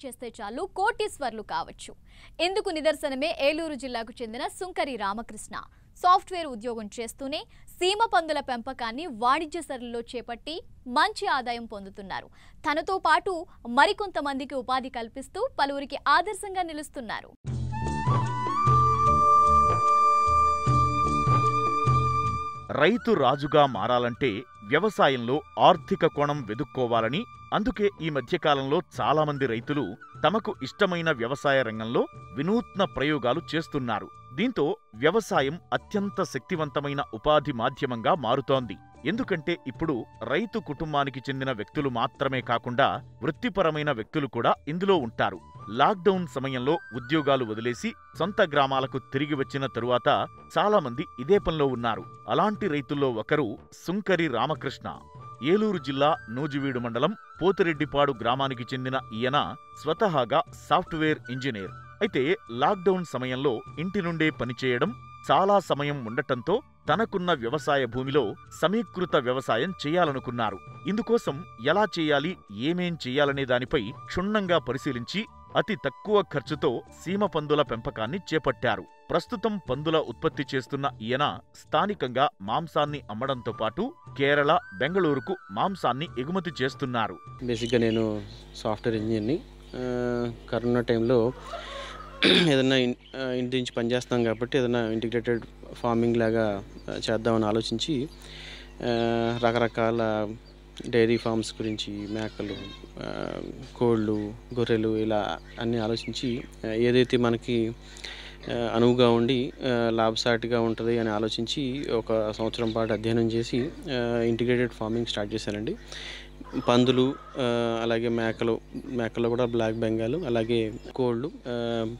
చేస్తే చాలు కోటీశ్వర్లు కావచ్చు. ఇందుకు నిదర్శనమే ఏలూరు జిల్లాకు చెందిన సుంకరి రామకృష్ణ. సాఫ్ట్వేర్ ఉద్యోగం చేస్తూనే సీమ పందుల పెంపకాన్ని వాణిజ్య సరళిలో చేపట్టి మంచి ఆదాయం పొందుతున్నారు. తనతో పాటు మరికొంతమందికి ఉపాధి కల్పిస్తూ పలువురికి ఆదర్శంగా నిలుస్తున్నారు. రైతు రాజుగా మారాలంటే వ్యవసాయంలో ఆర్థిక కోణం వెదుక్కోవాలని, అందుకే ఈ మధ్యకాలంలో చాలామంది రైతులు తమకు ఇష్టమైన వ్యవసాయ రంగంలో వినూత్న ప్రయోగాలు చేస్తున్నారు. దీంతో వ్యవసాయం అత్యంత శక్తివంతమైన ఉపాధి మాధ్యమంగా మారుతోంది. ఎందుకంటే ఇప్పుడు రైతు కుటుంబానికి చెందిన వ్యక్తులు మాత్రమే కాకుండా వృత్తిపరమైన వ్యక్తులు కూడా ఇందులో ఉంటారు. లాక్డౌన్ సమయంలో ఉద్యోగాలు వదిలేసి సొంత గ్రామాలకు తిరిగి వచ్చిన తరువాత చాలామంది ఇదే పనిలో ఉన్నారు. అలాంటి రైతుల్లో ఒకరు సుంకరి రామకృష్ణ. ఏలూరు జిల్లా నూజివీడు మండలం పోతిరెడ్డిపాడు గ్రామానికి చెందిన ఈయన స్వతహాగా సాఫ్ట్వేర్ ఇంజనీర్. అయితే లాక్డౌన్ సమయంలో ఇంటి నుండే పనిచేయడం, చాలా సమయం ఉండటంతో తనకున్న వ్యవసాయ భూమిలో సమీకృత వ్యవసాయం చేయాలనుకున్నారు. ఇందుకోసం ఎలా చేయాలి, ఏమేం చేయాలనే దానిపై క్షుణ్ణంగా పరిశీలించి అతి తక్కువ ఖర్చుతో సీమ పందుల పెంపకాన్ని చేపట్టారు. ప్రస్తుతం పందుల ఉత్పత్తి చేస్తున్న ఈయన స్థానికంగా మాంసాన్ని అమ్మడంతో పాటు కేరళ, బెంగళూరుకు మాంసాన్ని ఎగుమతి చేస్తున్నారు. బేసిక్గా నేను సాఫ్ట్వేర్ ఇంజనీర్ని. కరోనా టైంలో ఏదైనా ఇంటి నుంచి పనిచేస్తాం కాబట్టి ఏదైనా ఇంటిగ్రేటెడ్ ఫార్మింగ్ లాగా చేద్దామని ఆలోచించి రకరకాల డైరీ ఫార్మ్స్ గురించి, మేకలు, కోళ్ళు, గొర్రెలు ఇలా అన్నీ ఆలోచించి ఏదైతే మనకి అనువుగా ఉండి లాభసాటిగా ఉంటుంది అని ఆలోచించి ఒక సంవత్సరం పాటు అధ్యయనం చేసి ఇంటిగ్రేటెడ్ ఫార్మింగ్ స్టార్ట్ చేశానండి. పందులు, అలాగే మేకలు కూడా బ్లాక్ బెంగాల్, అలాగే కోళ్ళు,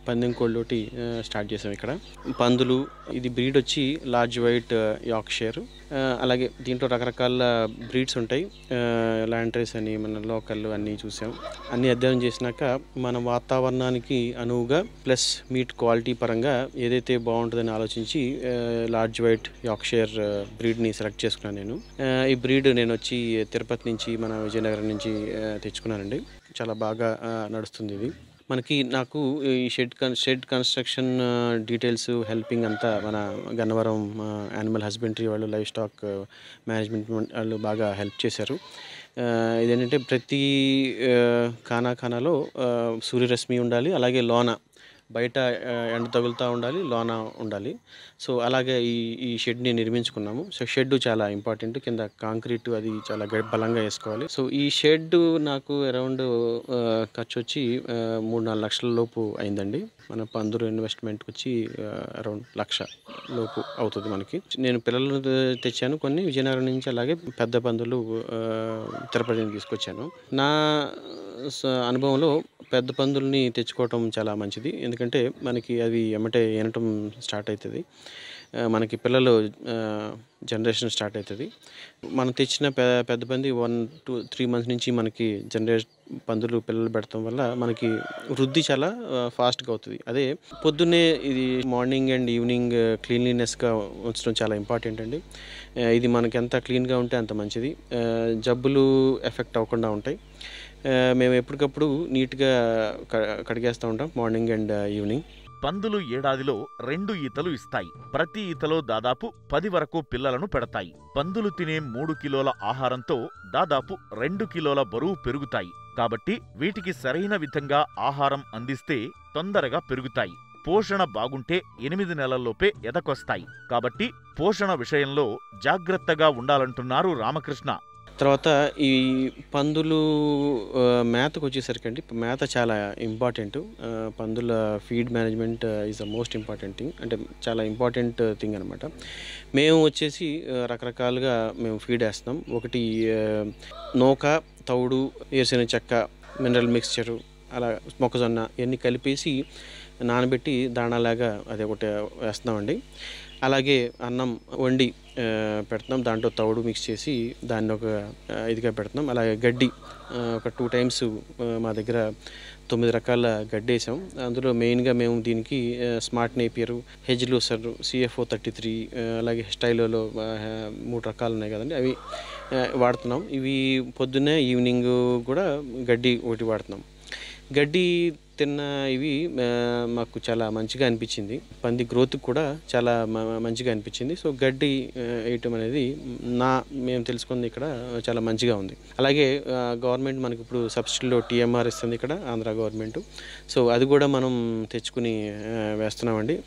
పందెం కోళ్ళు ఒకటి స్టార్ట్ చేసాం ఇక్కడ. పందులు ఇది బ్రీడ్ వచ్చి లార్జ్ వైట్ యార్క్షైర్. అలాగే దీంట్లో రకరకాల బ్రీడ్స్ ఉంటాయి. ల్యాండ్రేస్ అని, మన లోకల్ అన్నీ చూసాం. అన్నీ అధ్యయనం చేసినాక మన వాతావరణానికి అనువుగా ప్లస్ మీట్ క్వాలిటీ పరంగా ఏదైతే బాగుంటుందని ఆలోచించి లార్జ్ వైట్ యార్క్షైర్ బ్రీడ్ని సెలెక్ట్ చేసుకున్నాను నేను. ఈ బ్రీడ్ నేను వచ్చి తిరుపతి నుంచి, మన విజయనగరం నుంచి తెచ్చుకున్నానండి. చాలా బాగా నడుస్తుంది ఇది. నాకు ఈ షెడ్ కన్స్ట్రక్షన్ డీటెయిల్స్, హెల్పింగ్ అంతా మన గన్నవరం యానిమల్ హస్బెండరీ వాళ్ళు, లైవ్ స్టాక్ మేనేజ్మెంట్ వాళ్ళు బాగా హెల్ప్ చేశారు. ఇదేంటంటే ప్రతి ఖానాలో సూర్యరశ్మి ఉండాలి, అలాగే లోన బయట ఎండ తగులుతూ ఉండాలి, లోన ఉండాలి. సో అలాగే ఈ షెడ్ని నిర్మించుకున్నాము. సో షెడ్ చాలా ఇంపార్టెంట్. కింద కాంక్రీట్ అది చాలా బలంగా వేసుకోవాలి. సో ఈ షెడ్ నాకు అరౌండ్ ఖర్చు వచ్చి 3-4 లక్షల లోపు అయిందండి. మన పందులు ఇన్వెస్ట్మెంట్కి వచ్చి అరౌండ్ 1 లక్ష లోపు అవుతుంది మనకి. నేను పిల్లలు తెచ్చాను కొన్ని విజయనగరం నుంచి, అలాగే పెద్ద పందులు తిరుపతి నుంచి తీసుకొచ్చాను. నా అనుభవంలో పెద్ద పందుల్ని తెచ్చుకోవటం చాలా మంచిది. ఎందుకంటే మనకి అవి ఎమ్మటే ఏనటం స్టార్ట్ అవుతుంది, మనకి పిల్లలు జనరేషన్ స్టార్ట్ అవుతుంది. మనం తెచ్చిన పెద్ద పంది 1-3 మంత్స్ నుంచి మనకి పందులు పిల్లలు పెడతాం వల్ల మనకి వృద్ధి చాలా ఫాస్ట్గా అవుతుంది. అదే పొద్దున్నే ఇది మార్నింగ్ అండ్ ఈవినింగ్ క్లీన్లీనెస్గా ఉంచడం చాలా ఇంపార్టెంట్ అండి. ఇది మనకి ఎంత క్లీన్గా ఉంటే అంత మంచిది. జబ్బులు ఎఫెక్ట్ అవ్వకుండా ఉంటాయి. మేము ఎప్పటికప్పుడు నీట్గా కడిగేస్తూ ఉంటాం మార్నింగ్ అండ్ ఈవినింగ్. పందులు ఏడాదిలో 2 ఈతలు ఇస్తాయి. ప్రతి ఈతలో దాదాపు 10 వరకు పిల్లలను పెడతాయి. పందులు తినే 3 కిలోల ఆహారంతో దాదాపు 2 కిలోల బరువు పెరుగుతాయి. కాబట్టి వీటికి సరైన విధంగా ఆహారం అందిస్తే తొందరగా పెరుగుతాయి. పోషణ బాగుంటే 8 నెలల్లోపే ఎదకొస్తాయి. కాబట్టి పోషణ విషయంలో జాగ్రత్తగా ఉండాలంటున్నారు రామకృష్ణ. తర్వాత ఈ పందులు మేతకు వచ్చేసరికి అండి, మేత చాలా ఇంపార్టెంట్. పందుల feed management is the most important thing, అంటే చాలా ఇంపార్టెంట్ థింగ్ అనమాట. మేము వచ్చేసి రకరకాలుగా మేము ఫీడ్ వేస్తాం. ఒకటి నూక, తౌడు, వేసిన చెక్క, మినరల్ మిక్స్చరు, అలా మొక్కజొన్న ఇవన్నీ కలిపేసి నానబెట్టి దాణాలాగా అది ఒకటి వేస్తున్నామండి. అలాగే అన్నం వండి పెడుతున్నాం, దాంట్లో తౌడు మిక్స్ చేసి దాన్ని ఒక ఇదిగా పెడుతున్నాం. అలాగే గడ్డి ఒక 2 times మా దగ్గర 9 రకాల గడ్డి వేసాం. అందులో మెయిన్గా మేము దీనికి smart Napier, he's loser, CFO 33, అలాగే స్టైలోలో 3 రకాలు ఉన్నాయి కదండి, అవి వాడుతున్నాం. ఇవి పొద్దున్నే ఈవినింగ్ కూడా గడ్డి ఒకటి వాడుతున్నాం. గడ్డి తిన్న ఇవి మాకు చాలా మంచిగా అనిపించింది. పంది గ్రోత్ కూడా చాలా మంచిగా అనిపించింది. సో గడ్డి వేయటం అనేది మేము తెలుసుకుంది ఇక్కడ చాలా మంచిగా ఉంది. అలాగే గవర్నమెంట్ మనకి ఇప్పుడు సబ్సిడీలో టీఎంఆర్ ఇస్తుంది ఇక్కడ ఆంధ్ర గవర్నమెంట్. సో అది కూడా మనం తెచ్చుకుని వేస్తున్నామండి.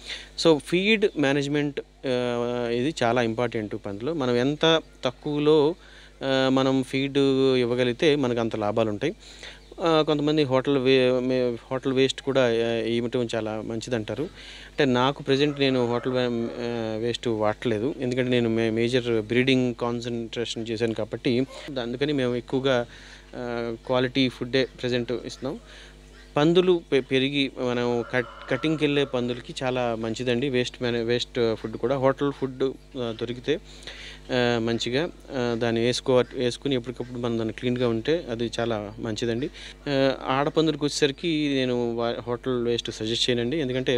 సో ఫీడ్ మేనేజ్మెంట్ ఇది చాలా ఇంపార్టెంట్ పందులో. మనం ఎంత తక్కువలో మనం ఫీడ్ ఇవ్వగలిగితే మనకు అంత లాభాలు ఉంటాయి. కొంతమంది హోటల్ వేస్ట్ కూడా ఇవ్వటం చాలా మంచిదంటారు. అంటే నాకు ప్రజెంట్ నేను హోటల్ వేస్ట్ వాడట్లేదు, ఎందుకంటే నేను మేజర్ బ్రీడింగ్ కాన్సన్ట్రేషన్ చేశాను కాబట్టి. అందుకని మేము ఎక్కువగా క్వాలిటీ ఫుడ్డే ప్రజెంట్ ఇస్తున్నాం. పందులు పెరిగి మనం కటింగ్కి వెళ్ళే పందులకి చాలా మంచిదండి. వేస్ట్ ఫుడ్ కూడా హోటల్ ఫుడ్ దొరికితే మంచిగా దాన్ని వేసుకుని ఎప్పటికప్పుడు మనం దాన్ని క్లీన్గా ఉంటే అది చాలా మంచిదండి. ఆడపందులకు వచ్చేసరికి నేను హోటల్ వేస్ట్ సజెస్ట్ చేయనండి, ఎందుకంటే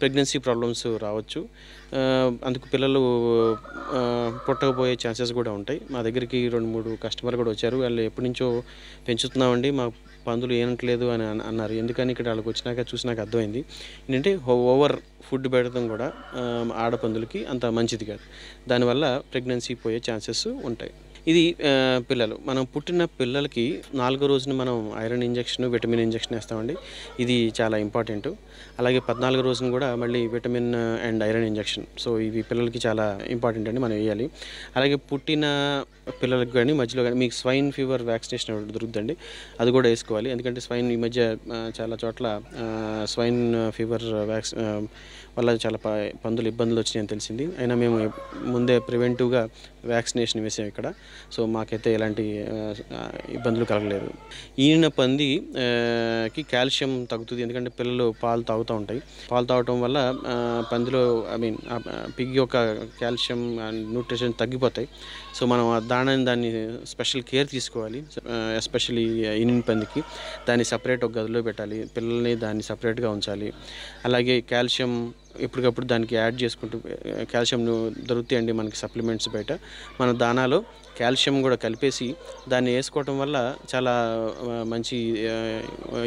ప్రెగ్నెన్సీ ప్రాబ్లమ్స్ రావచ్చు. అందుకు పిల్లలు పుట్టకపోయే ఛాన్సెస్ కూడా ఉంటాయి. మా దగ్గరికి 2-3 కస్టమర్లు కూడా వచ్చారు. వాళ్ళు ఎప్పటి నుంచో పెంచుతున్నామండి, మా పందులు ఏనట్లేదు అని అన్నారు. ఎందుకని ఇక్కడ వాళ్ళకి వచ్చినాక చూసినాక అర్థమైంది ఏంటంటే ఓవర్ ఫుడ్ పెట్టడం కూడా ఆడపందులకి అంత మంచిది కాదు. దానివల్ల ప్రెగ్నెన్సీ పోయే ఛాన్సెస్ ఉంటాయి. ఇది పిల్లలు మనం పుట్టిన పిల్లలకి 4వ రోజున మనం ఐరన్ ఇంజెక్షన్, విటమిన్ ఇంజెక్షన్ వేస్తామండి. ఇది చాలా ఇంపార్టెంట్. అలాగే 14వ రోజున కూడా మళ్ళీ vitamin and iron injection. So ఇవి పిల్లలకి చాలా ఇంపార్టెంట్ అండి, మనం వేయాలి. అలాగే పుట్టిన పిల్లలకు కానీ మధ్యలో కానీ మీకు స్వైన్ ఫీవర్ వ్యాక్సినేషన్ దొరుకుతుందండి, అది కూడా వేసుకోవాలి. ఎందుకంటే స్వైన్ ఈ మధ్య చాలా చోట్ల స్వైన్ ఫీవర్ వల్ల చాలా పందులు ఇబ్బందులు వచ్చినాయని తెలిసింది. అయినా మేము ముందే ప్రివెంటివ్గా వ్యాక్సినేషన్ వేసాం ఇక్కడ. సో మాకైతే ఎలాంటి ఇబ్బందులు కలగలేదు. ఈనిన పందికి కాల్షియం తగ్గుతుంది, ఎందుకంటే పిల్లలు పాలు తాగుతూ ఉంటాయి. పాలు తాగటం వల్ల పందిలో పిగ్ యొక్క కాల్షియం అండ్ న్యూట్రిషన్ తగ్గిపోతాయి. సో మనం దాన్ని స్పెషల్ కేర్ తీసుకోవాలి. ఎస్పెషల్లీ ఈనిన పందికి దాన్ని సపరేట్ ఒక గదిలో పెట్టాలి, పిల్లల్ని దాన్ని సపరేట్గా ఉంచాలి. అలాగే కాల్షియం ఎప్పటికప్పుడు దానికి యాడ్ చేసుకుంటూ, కాల్షియం దొరుకుతాయండి మనకి సప్లిమెంట్స్ బయట. మన దానాలో కాల్షియం కూడా కలిపేసి దాన్ని వేసుకోవటం వల్ల చాలా మంచి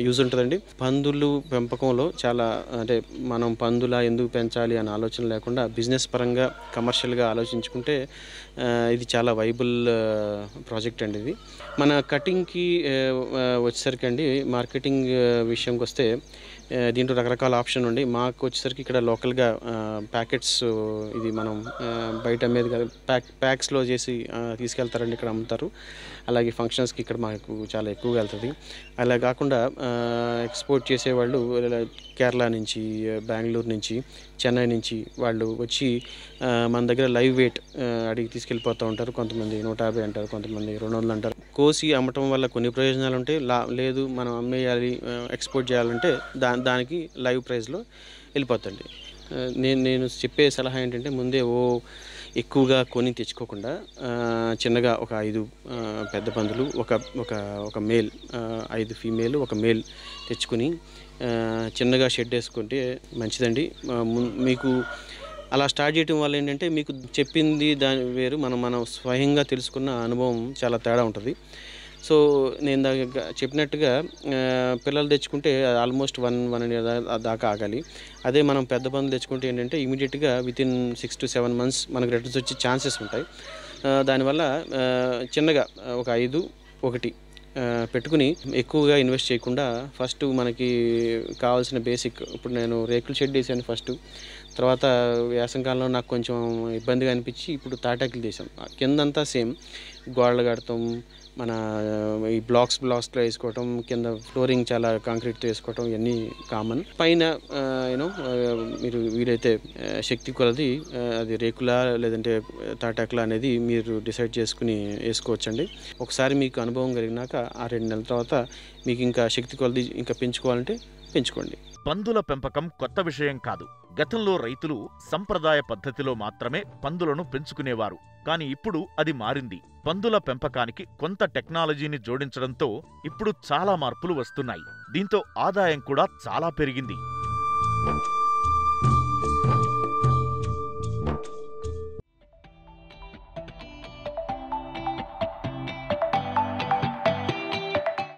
యూజ్ ఉంటుందండి. పందులు పెంపకంలో చాలా అంటే మనం పందుల ఎందుకు పెంచాలి అనే ఆలోచన లేకుండా బిజినెస్ పరంగా కమర్షియల్గా ఆలోచించుకుంటే ఇది చాలా వైబుల్ ప్రాజెక్ట్ అండి. ఇది మన కటింగ్కి వచ్చేసరికి అండి, మార్కెటింగ్ విషయంకి వస్తే దీంట్లో రకరకాల ఆప్షన్ ఉండి, మాకు వచ్చేసరికి ఇక్కడ లోకల్గా ప్యాకెట్స్, ఇది మనం బయట అమ్మేది కాదు, ప్యాక్స్లో చేసి తీసుకెళ్తారండి, ఇక్కడ అమ్ముతారు. అలాగే ఫంక్షన్స్కి ఇక్కడ మాకు చాలా ఎక్కువగా వెళ్తుంది. అలా కాకుండా ఎక్స్పోర్ట్ చేసేవాళ్ళు కేరళ నుంచి, బెంగళూరు నుంచి, చెన్నై నుంచి వాళ్ళు వచ్చి మన దగ్గర లైవ్ వెయిట్ అడిగి తీసుకెళ్ళిపోతూ ఉంటారు. కొంతమంది 150 అంటారు, కొంతమంది 200 అంటారు. కోసి అమ్మటం వల్ల కొన్ని ప్రయోజనాలు ఉంటాయి. లేదు మనం అమ్మేయాలి, ఎక్స్పోర్ట్ చేయాలంటే దానికి లైవ్ ప్రైస్లో వెళ్ళిపోతుంది. నేను చెప్పే సలహా ఏంటంటే, ముందే ఎక్కువగా కొని తెచ్చుకోకుండా చిన్నగా ఒక 5 పెద్ద పందులు, ఒక మేల్, 5 ఫీమేల్, ఒక మేల్ తెచ్చుకుని చిన్నగా షెడ్ వేసుకుంటే మంచిదండి. మీకు అలా స్టార్ట్ చేయడం వల్ల ఏంటంటే, మీకు చెప్పింది దాని వేరు, మనం స్వయంగా తెలుసుకున్న అనుభవం చాలా తేడా ఉంటుంది. సో నేను చెప్పినట్టుగా పిల్లలు తెచ్చుకుంటే ఆల్మోస్ట్ 1 year దాకా ఆగాలి. అదే మనం పెద్ద పందులు తెచ్చుకుంటే ఏంటంటే ఇమీడియట్గా వితిన్ 6 to 7 months మనకు రిటర్న్స్ వచ్చే ఛాన్సెస్ ఉంటాయి. దానివల్ల చిన్నగా ఒక 5 ఒకటి పెట్టుకుని ఎక్కువగా ఇన్వెస్ట్ చేయకుండా ఫస్ట్ మనకి కావాల్సిన బేసిక్, ఇప్పుడు నేను రేకుల షెడ్ వేసాను ఫస్ట్, తర్వాత వేసవికాలంలో నాకు కొంచెం ఇబ్బందిగా అనిపించి ఇప్పుడు తాటాకులు తీసాం. కిందంతా సేమ్ గోడలు కడతాం, మన ఈ బ్లాక్స్లో వేసుకోవటం, కింద ఫ్లోరింగ్ చాలా కాంక్రీట్తో వేసుకోవటం, ఇవన్నీ కామన్. పైన మీరు వీలైతే శక్తి కొలది అది రేకులా లేదంటే తాటాకులా అనేది మీరు డిసైడ్ చేసుకుని వేసుకోవచ్చండి. ఒకసారి మీకు అనుభవం కలిగినాక ఆ 2 నెలల తర్వాత మీకు ఇంకా శక్తి కొలది ఇంకా పెంచుకోవాలంటే పెంచుకోండి. పందుల పెంపకం కొత్త విషయం కాదు. గతంలో రైతులు సంప్రదాయ పద్ధతిలో మాత్రమే పందులను పెంచుకునేవారు. కాని ఇప్పుడు అది మారింది. పందుల పెంపకానికి కొంత టెక్నాలజీని జోడించడంతో ఇప్పుడు చాలా మార్పులు వస్తున్నాయి. దీంతో ఆదాయం కూడా చాలా పెరిగింది.